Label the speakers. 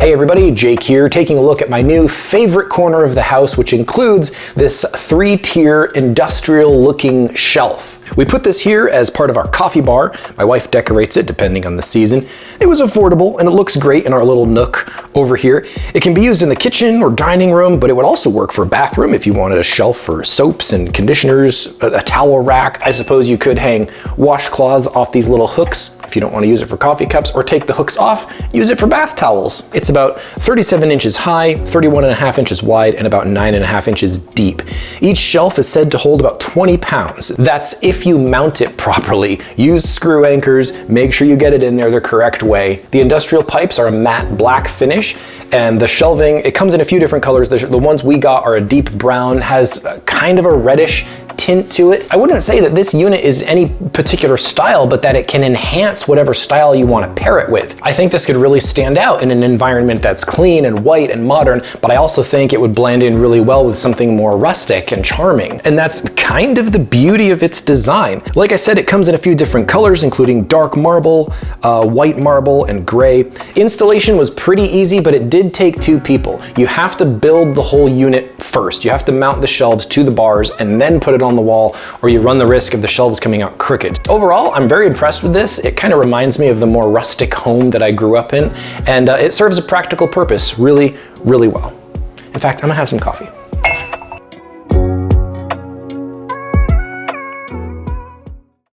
Speaker 1: Hey everybody, Jake here, taking a look at my new favorite corner of the house, which includes this 3-tier industrial looking shelf. We put this here as part of our coffee bar. My wife decorates it depending on the season. It was affordable and it looks great in our little nook over here. It can be used in the kitchen or dining room, but it would also work for a bathroom if you wanted a shelf for soaps and conditioners, a towel rack. I suppose you could hang washcloths off these little hooks if you don't want to use it for coffee cups, or take the hooks off, use it for bath towels. It's about 37 inches high, 31.5 inches wide, and about 9.5 inches deep. Each shelf is said to hold about 20 pounds. That's if you mount it properly. Use screw anchors, make sure you get it in there the correct way. The industrial pipes are a matte black finish, and the shelving, it comes in a few different colors. The ones we got are a deep brown, has kind of a reddish tint to it. I wouldn't say that this unit is any particular style, but that it can enhance whatever style you want to pair it with. I think this could really stand out in an environment that's clean and white and modern, but I also think it would blend in really well with something more rustic and charming. And that's kind of the beauty of its design. Like I said, it comes in a few different colors, including dark marble, white marble, and gray. Installation was pretty easy, but it did take 2 people. You have to build the whole unit first. You have to mount the shelves to the bars and then put it on the wall, or you run the risk of the shelves coming out crooked. Overall, I'm very impressed with this. It kind of reminds me of the more rustic home that I grew up in, and it serves a practical purpose really, really well. In fact, I'm gonna have some coffee.